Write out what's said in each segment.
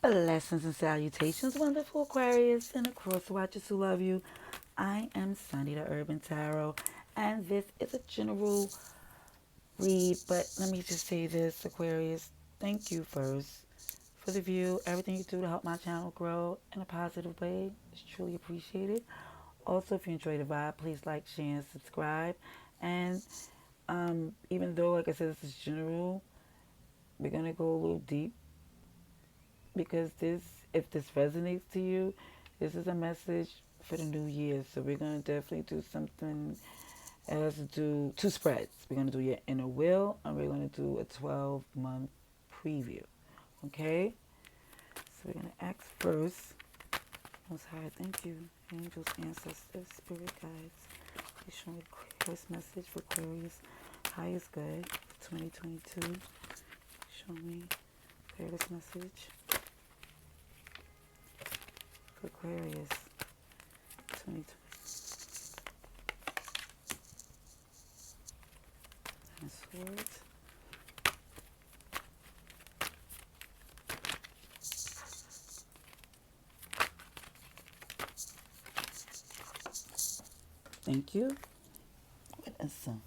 Blessings and salutations, wonderful Aquarius and across the watchers who love you. I am Sunni The Urban Tarot, and this is a general read. But let me just say this, Aquarius. Thank you first for the view. Everything you do to help my channel grow in a positive way is truly appreciated. Also, if you enjoy the vibe, please like, share, and subscribe. And even though, like I said, this is general, we're gonna go a little deep because if this resonates to you, this is a message for the new year. So we're gonna definitely do something as do two spreads. We're gonna do your inner will, and we're gonna do a 12-month preview. Okay. So we're gonna ask first. Most High, thank you, angels, ancestors, spirit guides. Please show me Aquarius message for Aquarius. Highest good for 2022. Show me Aquarius message. Aquarius 2020 and swords. Thank you. What is some?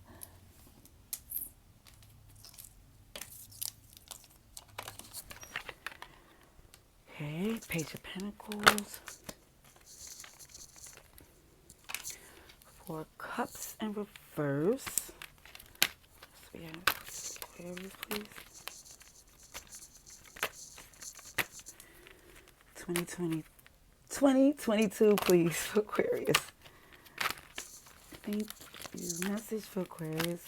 Okay, Page of Pentacles. Four Cups in reverse. So we have Aquarius, please. 2022, please, for Aquarius. Thank you. Message for Aquarius.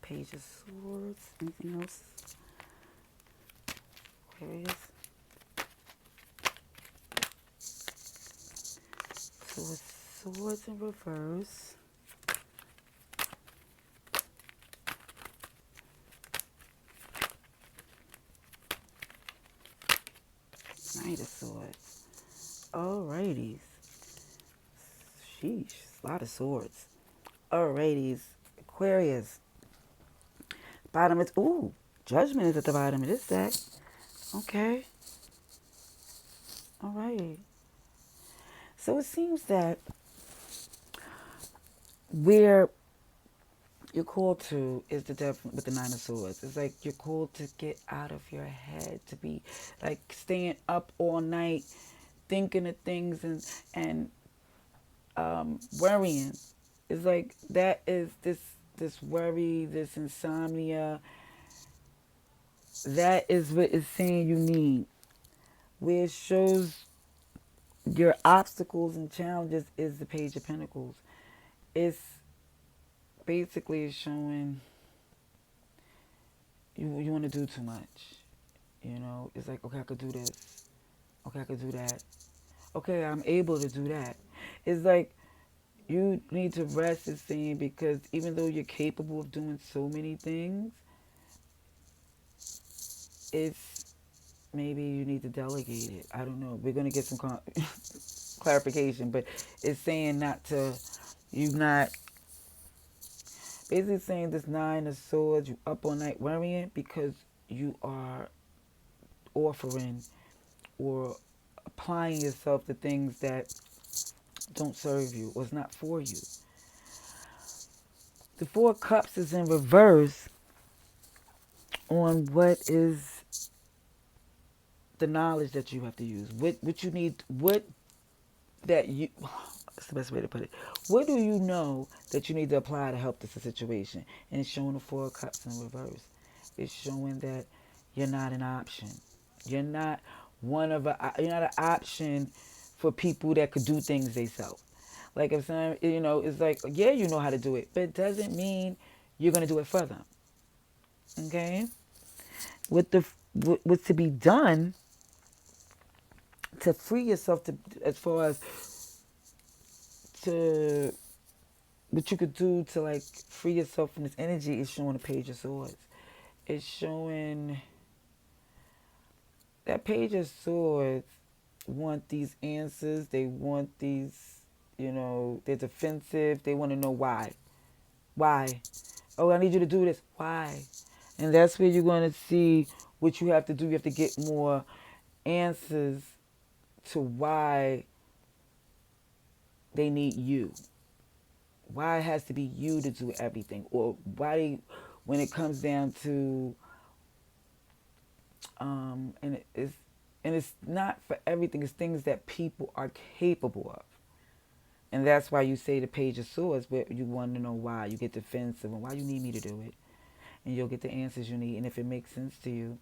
Page of Swords. Anything else? Aquarius. So with Swords in reverse. Knight of Swords. Alrighties. Sheesh, a lot of swords. Alrighties. Aquarius. Bottom is, ooh, Judgment is at the bottom of this deck. Okay. Alright. So it seems that where you're called to is the death with the Nine of Swords. It's like you're called to get out of your head, to be like staying up all night, thinking of things and worrying. It's like that is this worry, this insomnia. That is what it's saying you need. Where it shows your obstacles and challenges is the Page of Pentacles. It's basically showing you want to do too much. You know, it's like, okay, I could do this. Okay, I could do that. Okay, I'm able to do that. It's like you need to rest, it's saying, because even though you're capable of doing so many things, it's maybe you need to delegate it. I don't know. We're going to get some clarification, but it's saying not to, you not, basically saying this Nine of Swords, you up all night worrying because you are offering or applying yourself to things that don't serve you or is not for you. The Four Cups is in reverse on what is the knowledge that you have to use. What you need, what that you, that's the best way to put it. What do you know that you need to apply to help this situation? And it's showing the Four Cups in reverse. It's showing that you're not an option. You're not you're not an option for people that could do things themselves. Like if some, it's like, yeah, you know how to do it, but it doesn't mean you're gonna do it for them. Okay? What's to be done to free yourself, to as far as to what you could do to like free yourself from this energy is showing the Page of Swords. It's showing that Page of Swords want these answers. They want these, they're defensive. They want to know why. Why? Oh, I need you to do this. Why? And that's where you're going to see what you have to do, you have to get more answers to why they need you. Why it has to be you to do everything, or why, when it comes down to, and it's not for everything. It's things that people are capable of, and that's why you say the Page of Swords, where you want to know why you get defensive and why you need me to do it, and you'll get the answers you need. And if it makes sense to you,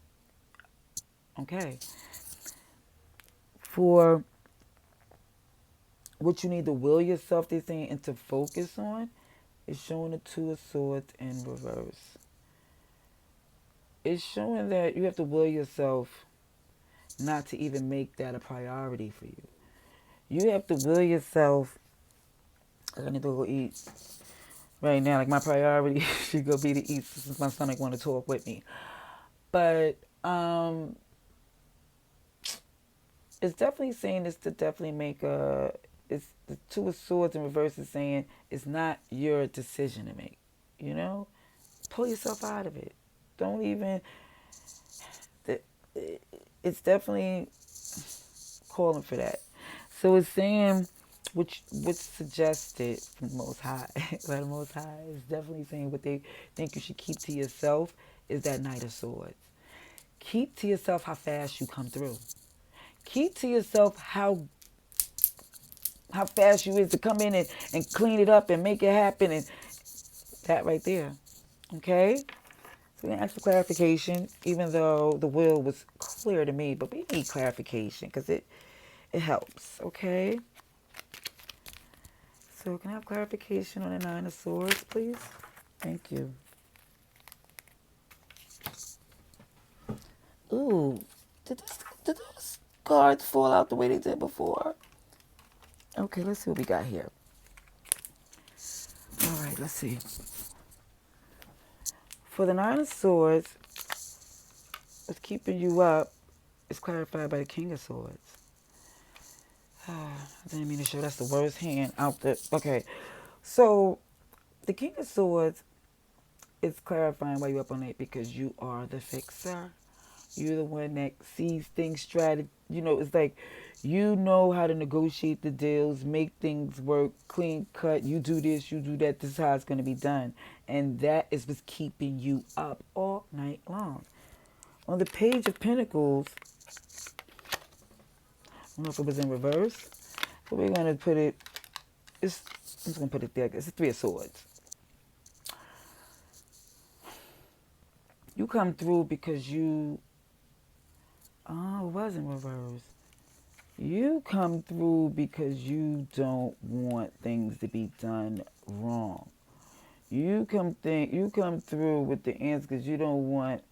okay. For what you need to will yourself, they're saying, and to focus on, is showing the Two of Swords in reverse. It's showing that you have to will yourself not to even make that a priority for you. You have to will yourself. I need to go eat right now. Like, my priority should go be to eat since my stomach want to talk with me. But it's definitely saying this to definitely make a. It's the Two of Swords in reverse is saying it's not your decision to make. You know, pull yourself out of it. Don't even. It's definitely calling for that. So it's saying, which suggested from the Most High, by the Most High, is definitely saying what they think you should keep to yourself is that Knight of Swords. Keep to yourself how fast you come through. Keep to yourself how fast you is to come in and clean it up and make it happen, and that right there. Okay? So we're going to ask for clarification, even though the will was clear to me, but we need clarification because it helps, okay? So can I have clarification on the Nine of Swords, please? Thank you. Ooh, did those cards fall out the way they did before? Okay, let's see what we got here. All right, let's see. For the Nine of Swords, what's keeping you up is clarified by the King of Swords. I didn't mean to show that's the worst hand out there. Okay, so the King of Swords is clarifying why you're up on it, because you are the fixer. You're the one that sees things strategy. You know, it's like you know how to negotiate the deals, make things work, clean cut. You do this, you do that. This is how it's going to be done. And that is what's keeping you up all night long. On the Page of Pentacles, I don't know if it was in reverse, but we're going to put it, I'm just going to put it there. It's the Three of Swords. You come through because you, it was in reverse. You come through because you don't want things to be done wrong. You come through with the answer because you don't want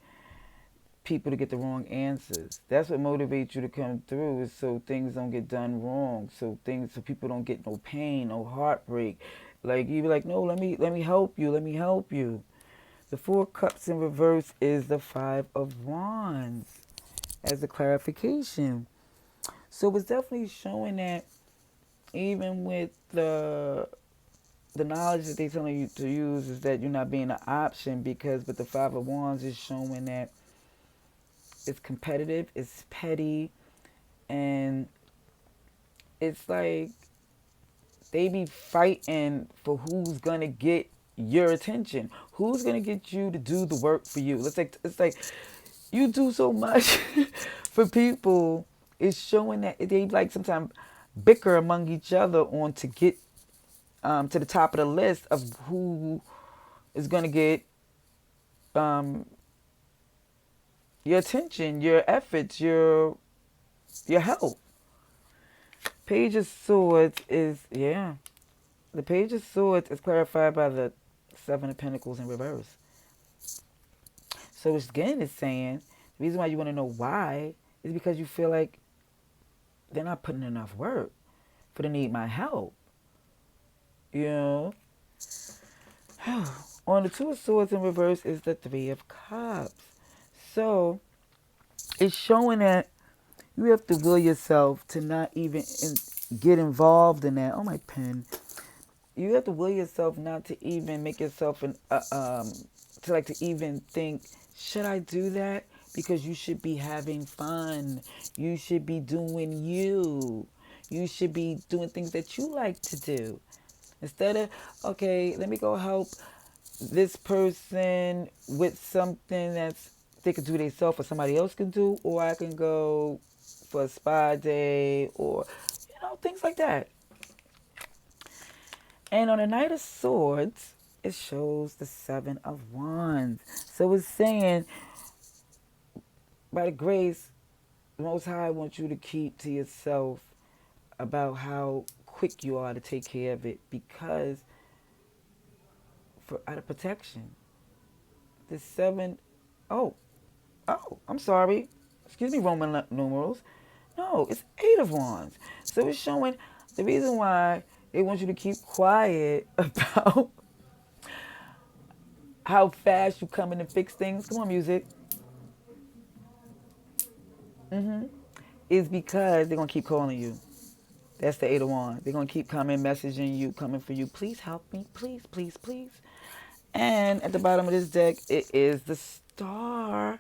people to get the wrong answers. That's what motivates you to come through, is so things don't get done wrong. So people don't get no pain, no heartbreak. Like, you be like, no, let me help you. Let me help you. The Four Cups in reverse is the Five of Wands as a clarification. So it's definitely showing that even with the knowledge that they're telling you to use, is that you're not being an option, because with the Five of Wands is showing that it's competitive, it's petty, and it's like they be fighting for who's gonna get your attention, who's gonna get you to do the work for you. It's like you do so much for people. It's showing that they like sometimes bicker among each other on to get to the top of the list of who is gonna get your attention, your efforts, your help. Page of Swords is, the Page of Swords is clarified by the Seven of Pentacles in reverse. So it's saying the reason why you want to know why is because you feel like they're not putting enough work for the need my help. You know? On the Two of Swords in reverse is the Three of Cups. So it's showing that you have to will yourself to not even get involved in that. Oh, my pen. You have to will yourself not to even make yourself to even think, should I do that? because you should be having fun. You should be doing you. You should be doing things that you like to do. Instead of, okay, let me go help this person with something that's they could do themselves or somebody else can do, or I can go for a spa day or, things like that. And on the Knight of Swords, it shows the Seven of Wands. So it's saying, by the grace, the Most High wants you to keep to yourself about how quick you are to take care of it, because for out of protection. The seven, oh, I'm sorry. Excuse me, Roman numerals. No, it's Eight of Wands. So it's showing the reason why they want you to keep quiet about how fast you come in and fix things. Come on, music. Is because they're going to keep calling you. That's the Eight of Wands. They're going to keep coming, messaging you, coming for you. Please help me. Please, please, please. And at the bottom of this deck, it is the Star.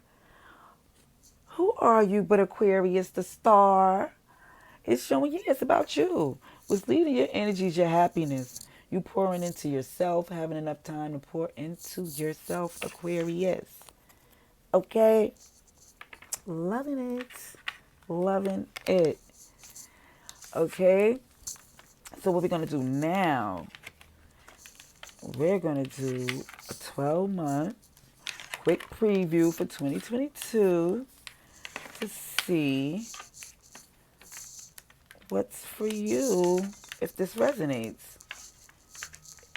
Who are you but Aquarius, the Star? It's showing you it's about you. What's leading your energy is your happiness. You pouring into yourself, having enough time to pour into yourself, Aquarius. Okay? Loving it. Loving it. Okay? So what we're going to do now, we're going to do a 12-month quick preview for 2022 to see what's for you if this resonates.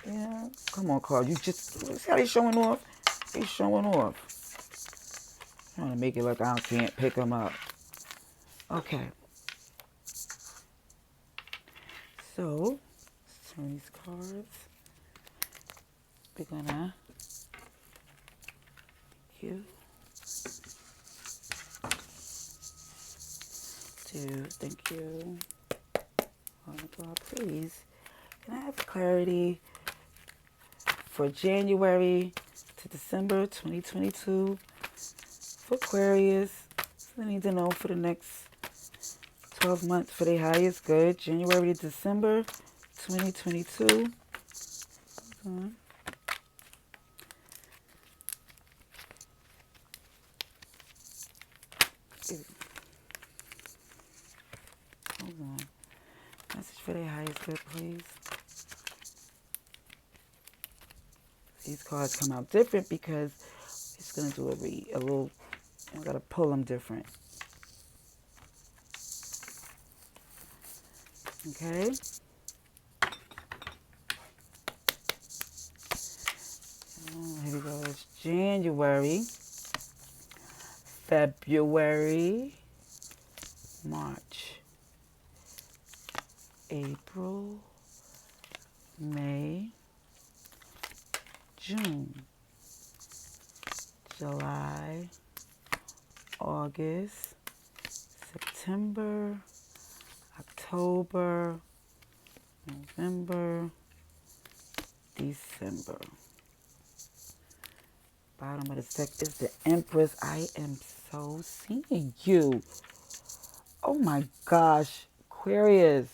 Yeah, come on, Carl. You see how they showing off? They showing off. I'm trying to make it like I can't pick them up. Okay. So, let's turn these cards. We're gonna you two. Thank you. Oh God, please. Can I have clarity for January to December 2022 for Aquarius? So I need to know for the next 12 months for their highest good. January to December 2022. Hold on. Message for their highest good, please. These cards come out different because it's going to do a little, I got to pull them different. Okay. Here we go. It's January, February, March, April, May, June, July, August, September, October, November, December. Bottom of the deck is the Empress. I am so seeing you. Oh my gosh, Aquarius,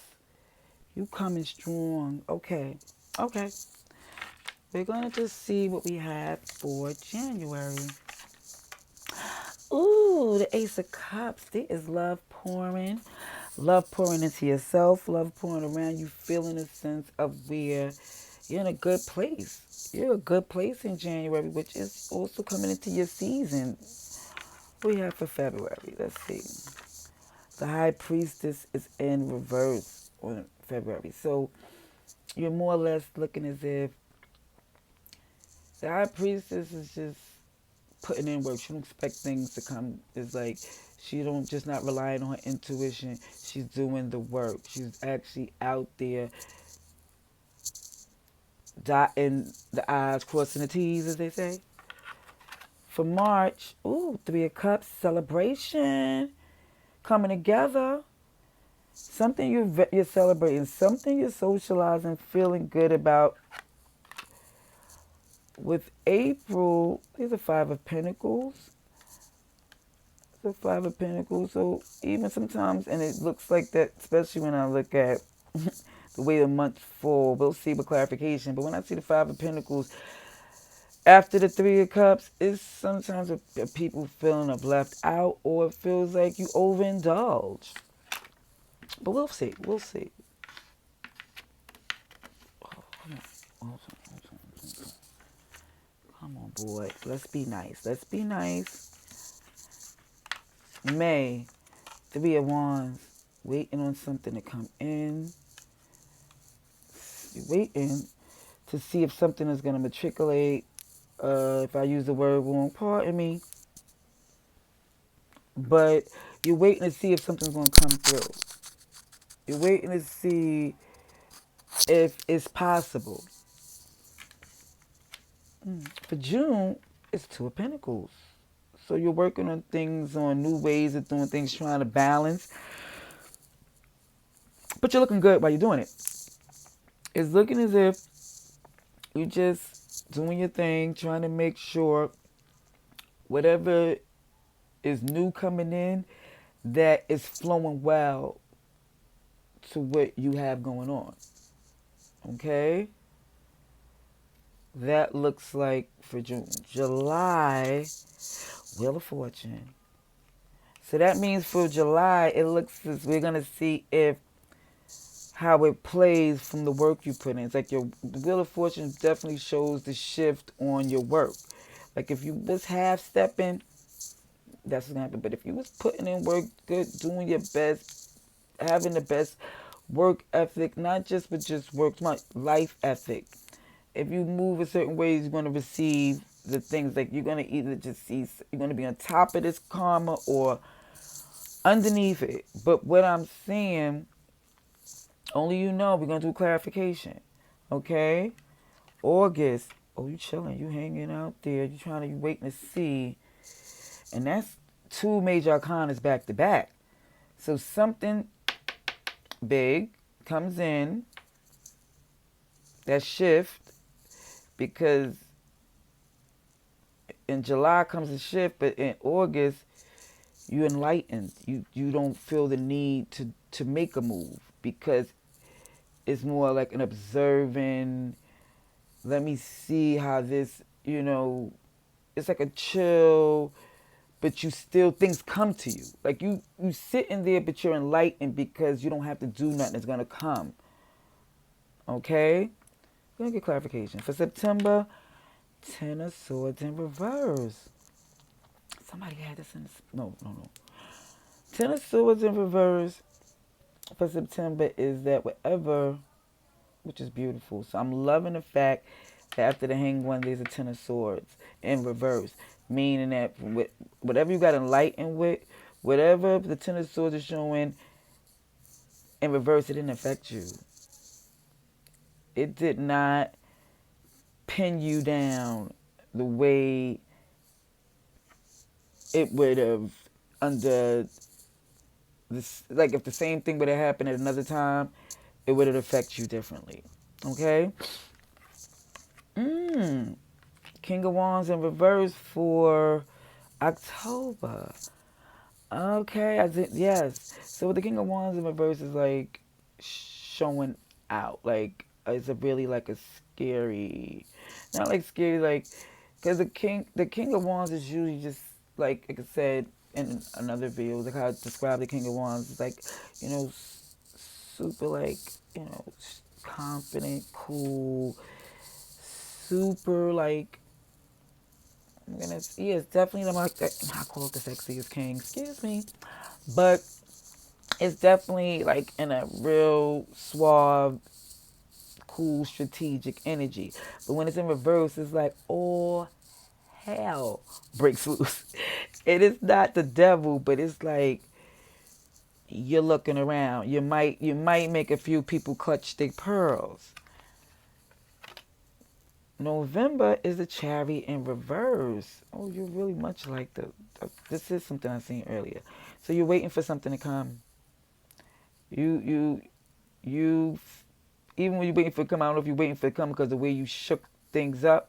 you coming strong. Okay. We're gonna just see what we have for January. Ooh, the Ace of Cups. There is love pouring. Love pouring into yourself. Love pouring around you. Feeling a sense of where you're in a good place. You're in a good place in January, which is also coming into your season. What do we have for February? Let's see. The High Priestess is in reverse on February. So you're more or less looking as if the High Priestess is just putting in work. She don't expect things to come. It's like she don't just not relying on her intuition. She's doing the work. She's actually out there dotting the I's, crossing the T's, as they say. For March, ooh, Three of Cups, celebration, coming together. Something you're celebrating, something you're socializing, feeling good about. With April, these are Five of Pentacles. the Five of Pentacles. So even sometimes, and it looks like that, especially when I look at the way the months fall, we'll see with clarification. But when I see the Five of Pentacles after the Three of Cups, it's sometimes a people feeling of left out, or it feels like you overindulge. But we'll see. We'll see. Come on, boy. Let's be nice. Let's be nice. May, Three of Wands, waiting on something to come in. You're waiting to see if something is going to matriculate. If I use the word wrong, pardon me. But you're waiting to see if something's going to come through. You're waiting to see if it's possible. For June, it's Two of Pentacles. So you're working on things, on new ways of doing things, trying to balance. But you're looking good while you're doing it. It's looking as if you're just doing your thing, trying to make sure whatever is new coming in, that is flowing well to what you have going on. Okay? That looks like for June. July, Wheel of Fortune. So that means for July, it looks as we're going to see if how it plays from the work you put in. It's like your Wheel of Fortune definitely shows the shift on your work. Like if you was half-stepping, that's what's going to happen. But if you was putting in work, good, doing your best, having the best work ethic, not just with just work, my life ethic. If you move a certain way, you're going to receive the things. Like you're going to either just see, you're going to be on top of this karma or underneath it. But what I'm saying, only you know, we're going to do clarification. Okay? August. Oh, you chilling. You hanging out there. You trying to, you waiting to see. And that's two major arcanas back to back. So something big comes in, that shift, because in July comes a shift, but in August, you enlightened. You don't feel the need to make a move because it's more like an observing, let me see how this, it's like a chill, but you still, things come to you. Like you sitting there, but you're enlightened because you don't have to do nothing. It's going to come. Okay? We're going to get clarification. For September, Ten of Swords in reverse. Somebody had this in this. No. Ten of Swords in reverse for September is that whatever, which is beautiful. So I'm loving the fact that after the Hanged One, there's a Ten of Swords in reverse. Meaning that whatever you got enlightened with, whatever the Ten of Swords is showing in reverse, it didn't affect you. It did not pin you down the way it would have under this. Like if the same thing would have happened at another time, it would have affected you differently. Okay? King of Wands in reverse for October. Okay, yes. So the King of Wands in reverse is like showing out. Like it's a really like a scary, not like scary, like because the King of Wands is usually just like I said in another video, like how I described the King of Wands. It's like super like confident, cool, super like. It's definitely I call it the sexiest king. Excuse me. But it's definitely like in a real suave, cool, strategic energy. But when it's in reverse, it's like all hell breaks loose. It is not the devil, but it's like you're looking around. You might make a few people clutch their pearls. November is the Chariot in reverse. Oh, you're really much like this is something I seen earlier. So you're waiting for something to come. You even when you're waiting for it to come, I don't know if you're waiting for it to come because the way you shook things up,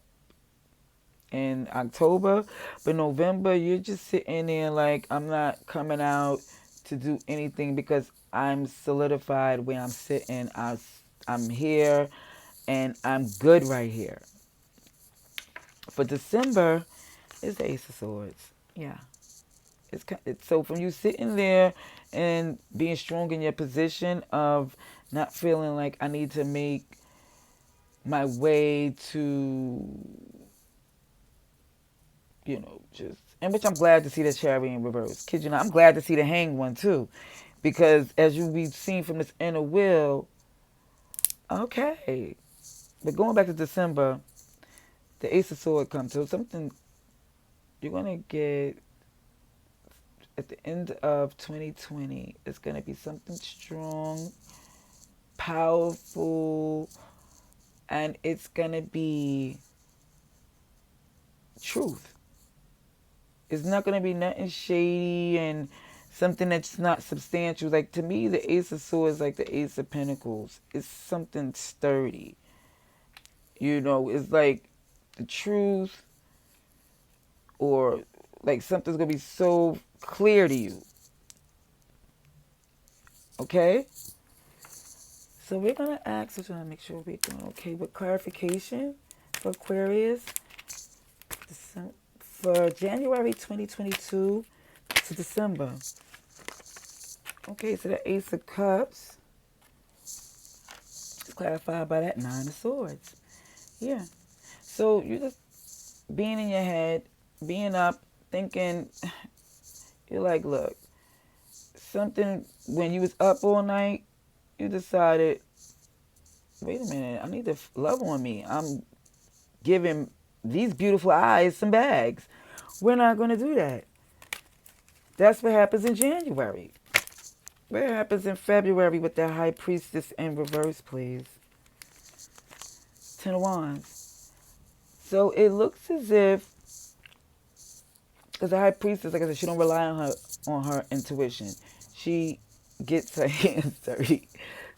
in October. But November, you're just sitting there like, I'm not coming out to do anything because I'm solidified where I'm sitting. I'm here and I'm good right here. For December, it's the Ace of Swords. Yeah. It's so from you sitting there and being strong in your position of not feeling like I need to make my way to, just, and which I'm glad to see the Chariot in reverse. Kid you not, I'm glad to see the Hanged one too, because as we've seen from this inner wheel, okay. But going back to December, the Ace of Swords comes. So something you're gonna get at the end of 2020. It's gonna be something strong, powerful, and it's gonna be truth. It's not gonna be nothing shady and something that's not substantial. Like to me, the Ace of Swords, like the Ace of Pentacles, is something sturdy. It's like the truth, or like something's gonna be so clear to you. Okay? So we're gonna ask, we're trying to make sure we're doing okay with clarification for Aquarius for January 2022 to December. Okay, so the Ace of Cups is clarified by that Nine of Swords. Yeah. So you just being in your head, being up, thinking, you're like, look, something, when you was up all night, you decided, wait a minute, I need to love on me. I'm giving these beautiful eyes some bags. We're not going to do that. That's what happens in January. What happens in February with the High Priestess in reverse, please? Ten of Wands. So it looks as if, because the High Priestess, like I said, she don't rely on her intuition. She gets her hands dirty.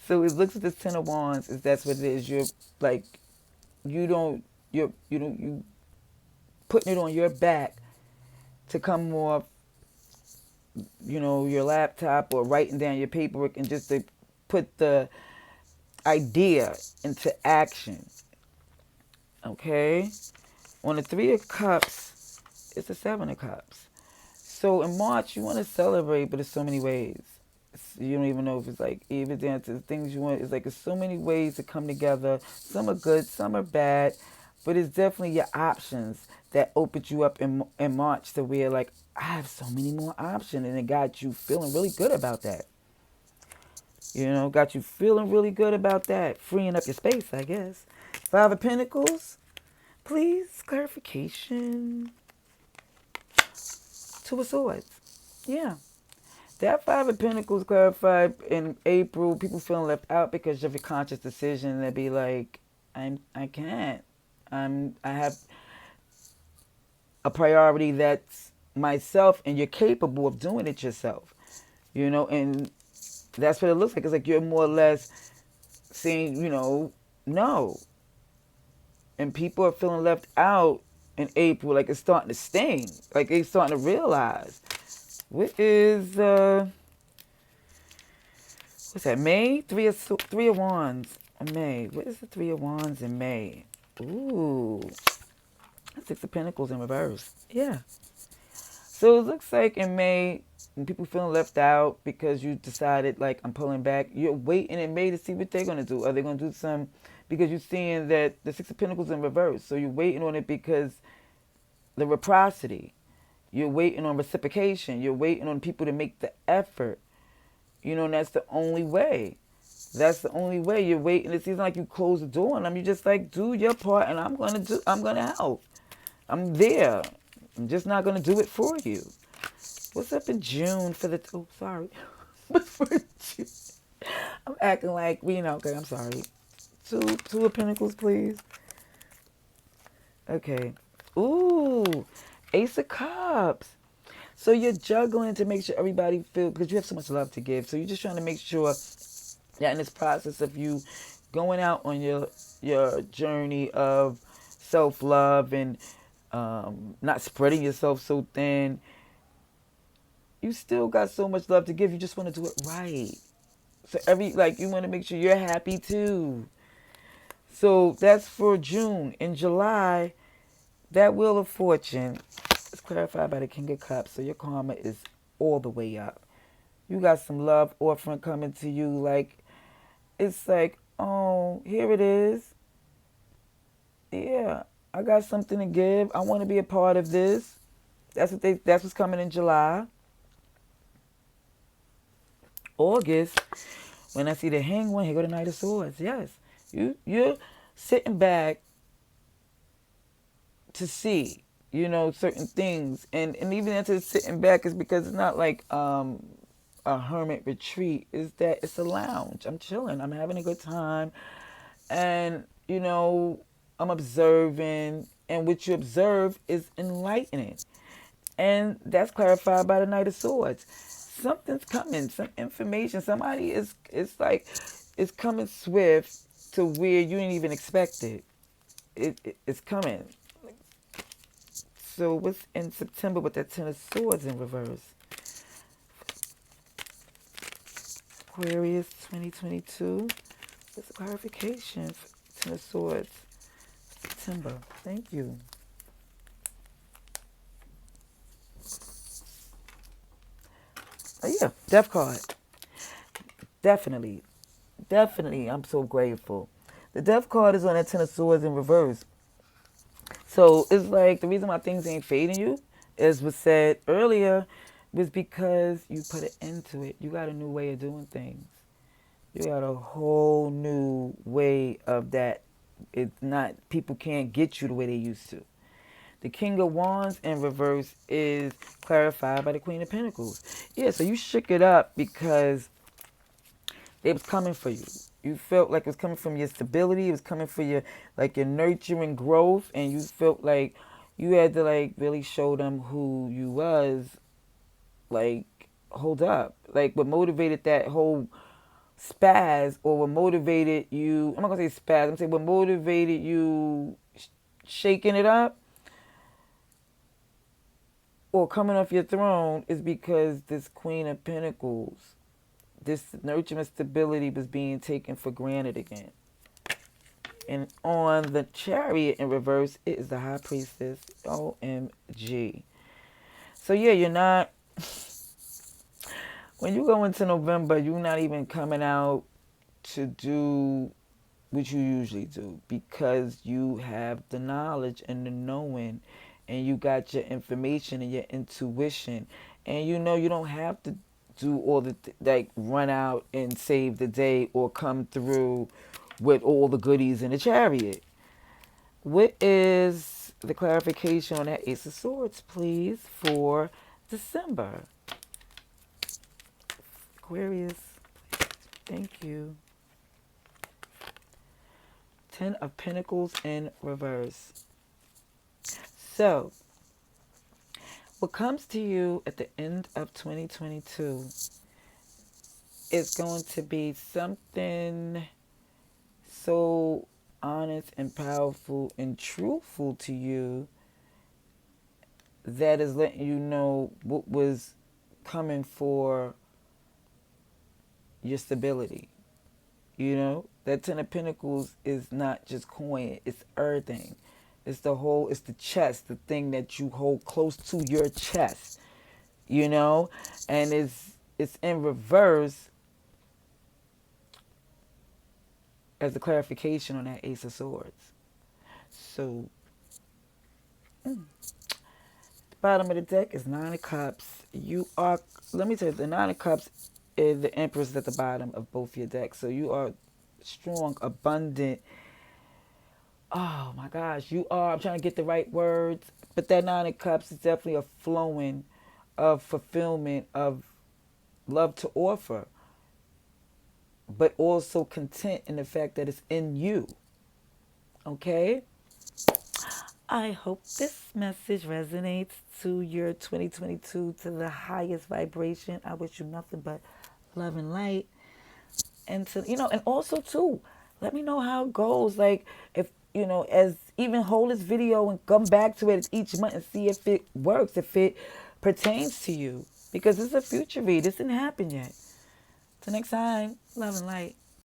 So it looks at the Ten of Wands as that's what it is. You're like, you putting it on your back to come off, your laptop or writing down your paperwork and just to put the idea into action. Okay? On the Three of Cups, it's the Seven of Cups. So in March, you want to celebrate, but there's so many ways. You don't even know if it's like even down to the things you want. It's like there's so many ways to come together. Some are good, some are bad, but it's definitely your options that opened you up in March to where like I have so many more options, and it got you feeling really good about that. Got you feeling really good about that, freeing up your space, I guess. Five of Pentacles, please clarification. Two of Swords, yeah. That Five of Pentacles clarified in April. People feeling left out because of your conscious decision to be like, I can't. I have a priority that's myself, and you're capable of doing it yourself. And that's what it looks like. It's like you're more or less saying, no. And people are feeling left out in April, like it's starting to sting. Like they're starting to realize. What is what's that? May? Three of Wands. May. What is the Three of Wands in May? Ooh. Six of Pentacles in reverse. Yeah. So it looks like in May, when people feeling left out because you decided like I'm pulling back, you're waiting in May to see what they're gonna do. Are they gonna do some, because you're seeing that the Six of Pentacles in reverse. So you're waiting on it because the reciprocity. You're waiting on reciprocation. You're waiting on people to make the effort. And that's the only way. That's the only way. You're waiting. It seems like you close the door on them. You just like, do your part and I'm gonna help. I'm there. I'm just not gonna do it for you. What's up in June for the, oh, sorry. What's for June? I'm acting like, okay, I'm sorry. Two of Pentacles, please. Okay. Ooh. Ace of Cups. So you're juggling to make sure everybody feels, because you have so much love to give. So you're just trying to make sure that in this process of you going out on your journey of self-love and not spreading yourself so thin. You still got so much love to give. You just want to do it right. So you want to make sure you're happy too. So that's for June. In July, that Wheel of Fortune is clarified by the King of Cups. So your karma is all the way up. You got some love offering coming to you. It's like, oh, here it is. Yeah, I got something to give. I want to be a part of this. That's what's coming in July. August, when I see the Hanged One, here go the Knight of Swords. Yes, you're sitting back to see, certain things, and even into sitting back is because it's not like a hermit retreat. Is that it's a lounge. I'm chilling. I'm having a good time, and I'm observing, and what you observe is enlightening, and that's clarified by the Knight of Swords. Something's coming, some information. Somebody is it's coming swift to where you didn't even expect it. It's coming. So what's in September with that Ten of Swords in reverse? Aquarius 2022. There's a clarification for Ten of Swords. September. Thank you. Oh yeah, Death card. Definitely. Definitely. I'm so grateful. The Death card is on that Ten of Swords in reverse. So it's like the reason why things ain't fading you, as was said earlier, was because you put an end to it. You got a new way of doing things. You got a whole new way of that. It's not, people can't get you the way they used to. The King of Wands in reverse is clarified by the Queen of Pentacles. Yeah, so you shook it up because it was coming for you. You felt like it was coming from your stability. It was coming for your your nurturing growth, and you felt like you had to really show them who you was. Like, hold up. Like, what motivated that whole spaz, or what motivated you? I'm not gonna say spaz. I'm gonna say what motivated you shaking it up or coming off your throne is because this Queen of Pentacles, this nurturing stability was being taken for granted again. And on the Chariot in reverse, it is the High Priestess. OMG. So yeah, you're not, when you go into November, you're not even coming out to do what you usually do because you have the knowledge and the knowing, and you got your information and your intuition, and you don't have to do all the run out and save the day or come through with all the goodies in the Chariot. What is the clarification on that Ace of Swords, please, for December? Aquarius, thank you. Ten of Pentacles in reverse. So, what comes to you at the end of 2022 is going to be something so honest and powerful and truthful to you that is letting you know what was coming for your stability. That Ten of Pentacles is not just coin, it's everything. It's the chest, the thing that you hold close to your chest, and it's in reverse as the clarification on that Ace of Swords. So, the bottom of the deck is Nine of Cups. Let me tell you, the Nine of Cups is the Empress at the bottom of both your decks. So you are strong, abundant. Oh my gosh, I'm trying to get the right words, but that Nine of Cups is definitely a flowing of fulfillment, of love to offer, but also content in the fact that it's in you. Okay? I hope this message resonates to your 2022 to the highest vibration. I wish you nothing but love and light. And and also too, let me know how it goes. Like, if you know, as even hold this video and come back to it each month and see if it works, if it pertains to you. Because it's a future read. This didn't happen yet. Till next time, love and light.